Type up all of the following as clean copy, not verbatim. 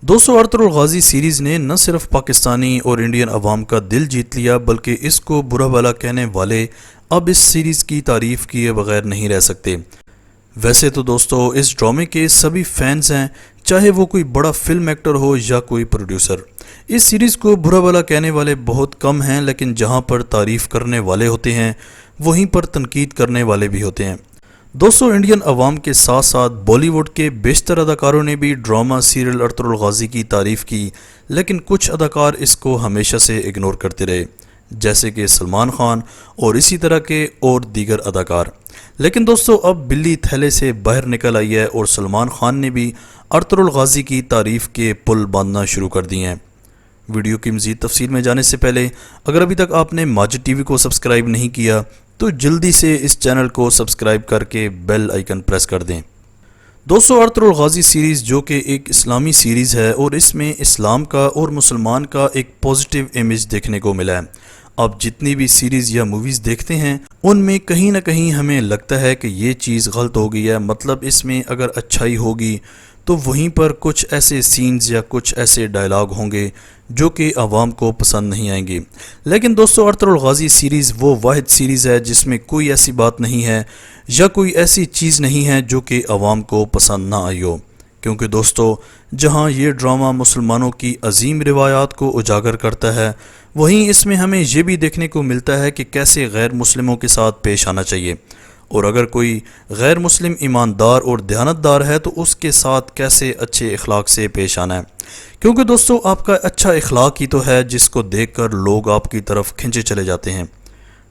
दोस्तों, अर्तुगरुल गाजी सीरीज़ ने न सिर्फ पाकिस्तानी और इंडियन अवाम का दिल जीत लिया बल्कि इसको बुरा भला कहने वाले अब इस सीरीज़ की तारीफ़ किए बगैर नहीं रह सकते। वैसे तो दोस्तों इस ड्रामे के सभी फैंस हैं, चाहे वो कोई बड़ा फिल्म एक्टर हो या कोई प्रोड्यूसर। इस सीरीज़ को बुरा भला कहने वाले बहुत कम हैं, लेकिन जहां पर तारीफ़ करने वाले होते हैं वहीं पर तनकीद करने वाले भी होते हैं। दोस्तों, इंडियन अवाम के साथ साथ बॉलीवुड के बेशतर अदाकारों ने भी ड्रामा सीरियल अर्तुगरुल गाजी की तारीफ़ की, लेकिन कुछ अदाकार इसको हमेशा से इग्नोर करते रहे, जैसे कि सलमान खान और इसी तरह के और दीगर अदाकार। लेकिन दोस्तों अब बिल्ली थैले से बाहर निकल आई है और सलमान खान ने भी अर्तुगरुल गाजी की तारीफ़ के पुल बांधना शुरू कर दिए हैं। वीडियो की मज़ीद तफसील में जाने से पहले अगर अभी तक आपने माजिद टीवी को सब्सक्राइब नहीं किया तो जल्दी से इस चैनल को सब्सक्राइब करके बेल आइकन प्रेस कर दें। दोस्तों, अर्तुगरुल गाजी सीरीज़ जो कि एक इस्लामी सीरीज़ है और इसमें इस्लाम का और मुसलमान का एक पॉजिटिव इमेज देखने को मिला है। आप जितनी भी सीरीज़ या मूवीज़ देखते हैं उनमें कहीं ना कहीं हमें लगता है कि ये चीज़ गलत हो गई है, मतलब इसमें अगर अच्छाई होगी तो वहीं पर कुछ ऐसे सीन्स या कुछ ऐसे डायलॉग होंगे जो कि आवाम को पसंद नहीं आएंगे। लेकिन दोस्तों अर्तुगरुल गाजी सीरीज़ वो वाहिद सीरीज़ है जिसमें कोई ऐसी बात नहीं है या कोई ऐसी चीज़ नहीं है जो कि आवाम को पसंद ना आई हो, क्योंकि दोस्तों जहां ये ड्रामा मुसलमानों की अजीम रिवायात को उजागर करता है वहीं इसमें हमें ये भी देखने को मिलता है कि कैसे गैर मुस्लिमों के साथ पेश आना चाहिए, और अगर कोई गैर मुस्लिम ईमानदार और दयानतदार है तो उसके साथ कैसे अच्छे अखलाक से पेश आना है, क्योंकि दोस्तों आपका अच्छा अखलाक ही तो है जिसको देखकर लोग आपकी तरफ खिंचे चले जाते हैं।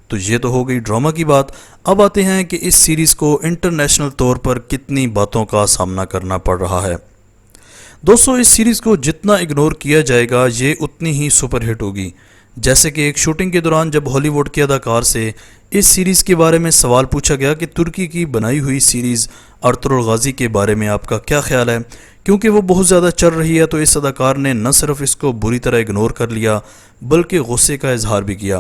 तो ये तो हो गई ड्रामा की बात। अब आते हैं कि इस सीरीज़ को इंटरनेशनल तौर पर कितनी बातों का सामना करना पड़ रहा है। दोस्तों इस सीरीज़ को जितना इग्नोर किया जाएगा ये उतनी ही सुपरहिट होगी। जैसे कि एक शूटिंग के दौरान जब हॉलीवुड के अदाकार से इस सीरीज़ के बारे में सवाल पूछा गया कि तुर्की की बनाई हुई सीरीज़ अर्तुगरुल गाजी के बारे में आपका क्या ख्याल है, क्योंकि वो बहुत ज़्यादा चल रही है, तो इस अदाकार ने न सिर्फ इसको बुरी तरह इग्नोर कर लिया बल्कि गुस्से का इजहार भी किया,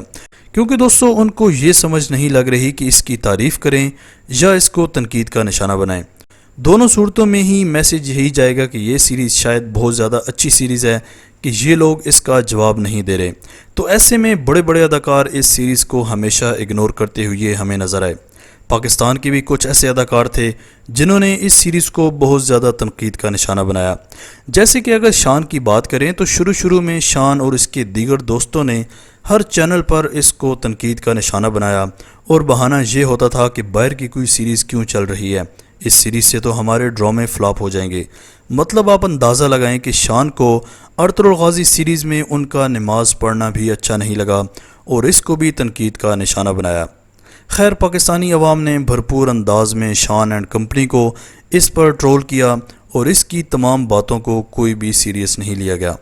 क्योंकि दोस्तों उनको ये समझ नहीं लग रही कि इसकी तारीफ़ करें या इसको तनकीद का निशाना बनाएं। दोनों सूरतों में ही मैसेज यही जाएगा कि ये सीरीज़ शायद बहुत ज़्यादा अच्छी सीरीज़ है कि ये लोग इसका जवाब नहीं दे रहे। तो ऐसे में बड़े बड़े अदाकार इस सीरीज़ को हमेशा इग्नोर करते हुए हमें नज़र आए। पाकिस्तान के भी कुछ ऐसे अदाकार थे जिन्होंने इस सीरीज़ को बहुत ज़्यादा तनकीद का निशाना बनाया। जैसे कि अगर शान की बात करें तो शुरू में शान और इसके दीगर दोस्तों ने हर चैनल पर इसको तनकीद का निशाना बनाया और बहाना ये होता था कि बाहर की कोई सीरीज़ क्यों चल रही है, इस सीरीज़ से तो हमारे ड्रामे फ्लॉप हो जाएंगे। मतलब आप अंदाज़ा लगाएं कि शान को अर्तुगरुल गाजी सीरीज़ में उनका नमाज पढ़ना भी अच्छा नहीं लगा और इसको भी तनकीद का निशाना बनाया। खैर पाकिस्तानी अवाम ने भरपूर अंदाज में शान एंड कंपनी को इस पर ट्रोल किया और इसकी तमाम बातों को कोई भी सीरियस नहीं लिया गया,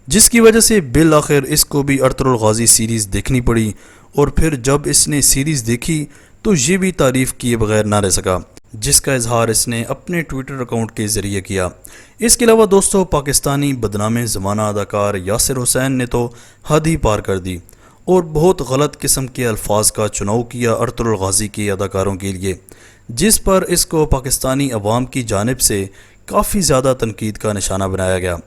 जिसकी वजह से बिल आखिर इसको भी अर्तुगरुल गाजी सीरीज़ देखनी पड़ी। और फिर जब इसने सीरीज़ देखी तो ये भी तारीफ़ किए बगैर ना रह सका, जिसका इजहार इसने अपने ट्विटर अकाउंट के ज़रिए किया। इसके अलावा दोस्तों पाकिस्तानी बदनामे ज़माना अदाकार यासिर हुसैन ने तो हद ही पार कर दी और बहुत गलत किस्म के अल्फाज का चुनाव किया अर्तुगरुल गाजी के अदाकारों के लिए, जिस पर इसको पाकिस्तानी अवाम की जानिब से काफ़ी ज़्यादा तनकीद का निशाना बनाया गया।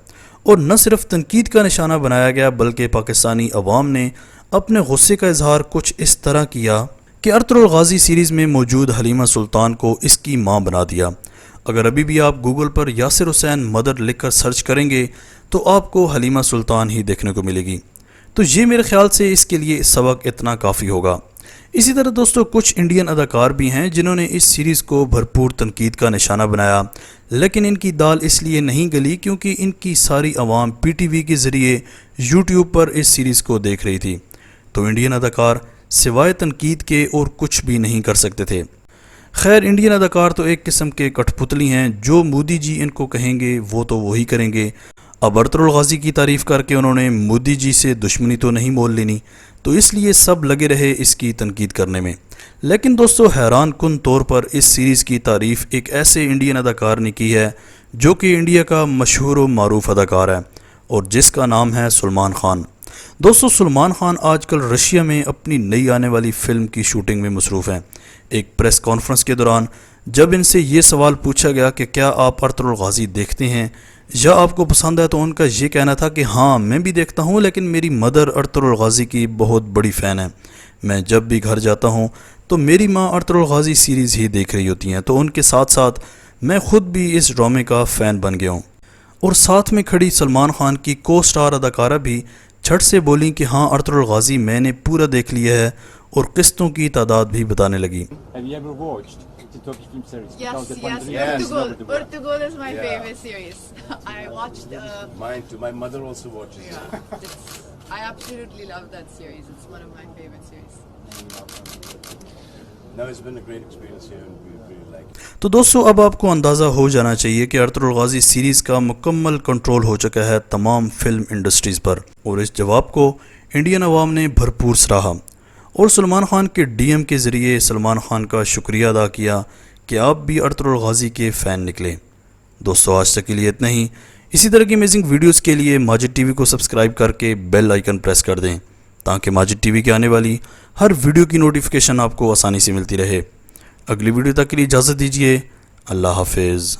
और न सिर्फ तनकीद का निशाना बनाया गया बल्कि पाकिस्तानी अवाम ने अपने गुस्से का इजहार कुछ इस तरह किया कि अर्तुगरुल गाजी सीरीज़ में मौजूद हलीमा सुल्तान को इसकी मां बना दिया। अगर अभी भी आप गूगल पर यासिर हुसैन मदर लिखकर सर्च करेंगे तो आपको हलीमा सुल्तान ही देखने को मिलेगी। तो ये मेरे ख्याल से इसके लिए सबक इतना काफ़ी होगा। इसी तरह दोस्तों कुछ इंडियन अदाकार भी हैं जिन्होंने इस सीरीज़ को भरपूर तनकीद का निशाना बनाया, लेकिन इनकी दाल इसलिए नहीं गली क्योंकि इनकी सारी आवाम PTV के ज़रिए YouTube पर इस सीरीज़ को देख रही थी। तो इंडियन अदाकार सिवाय तनकीद के और कुछ भी नहीं कर सकते थे। खैर इंडियन अदाकार तो एक किस्म के कठपुतली हैं, जो मोदी जी इनको कहेंगे वो तो वही करेंगे। अब अर्तुगरुल गाजी की तारीफ़ करके उन्होंने मोदी जी से दुश्मनी तो नहीं मोल लेनी, तो इसलिए सब लगे रहे इसकी तनकीद करने में। लेकिन दोस्तों हैरान कुन तौर पर इस सीरीज़ की तारीफ़ एक ऐसे इंडियन अदाकार ने की है जो कि इंडिया का मशहूर व मारूफ अदाकार है और जिसका नाम है सलमान खान। दोस्तों सलमान खान आजकल रशिया में अपनी नई आने वाली फ़िल्म की शूटिंग में मसरूफ़ हैं। एक प्रेस कॉन्फ्रेंस के दौरान जब इनसे ये सवाल पूछा गया कि क्या आप अर्तुगरुल गाजी देखते हैं, یا آپ کو پسند ہے تو ان کا یہ کہنا تھا کہ ہاں میں بھی دیکھتا ہوں، لیکن میری مدر ارطغرل غازی کی بہت بڑی فین ہے، میں جب بھی گھر جاتا ہوں تو میری ماں ارطغرل غازی سیریز ہی دیکھ رہی ہوتی ہیں، تو ان کے ساتھ ساتھ میں خود بھی اس ڈرامے کا فین بن گیا ہوں۔ اور ساتھ میں کھڑی سلمان خان کی کو سٹار اداکارہ بھی جھٹ سے بولیں کہ ہاں ارطغرل غازی میں نے پورا دیکھ لیا ہے، اور قسطوں کی تعداد بھی بتانے لگی۔ Have you ever watched the Turkish film series? Yes, Because the yes. Pandemic is Urtugul. over the world. Urtugul is my Yeah. favorite series. I watched. Mine too. My mother also watches it. Yeah, I absolutely love that series. It's one of my favorite series. No, it's been a great experience here and we really like it. تو دوستو اب آپ کو اندازہ ہو جانا چاہیے کہ Ertugrul Ghazi series کا مکمل کنٹرول ہو چکا ہے تمام فلم انڈسٹریز پر، اور اس جواب کو انڈین عوام نے بھرپور سراہا اور سلمان خان کے ڈی ایم کے ذریعے سلمان خان کا شکریہ ادا کیا کہ آپ بھی ارطغرل غازی کے فین نکلے۔ دوستو آج تک کے لیے اتنا ہی۔ اسی طرح کی امیزنگ ویڈیوز کے لیے ماجد ٹی وی کو سبسکرائب کر کے بیل آئیکن پریس کر دیں تاکہ ماجد ٹی وی کے آنے والی ہر ویڈیو کی نوٹیفیکیشن آپ کو آسانی سے ملتی رہے۔ اگلی ویڈیو تک کے لیے اجازت دیجیے۔ اللہ حافظ۔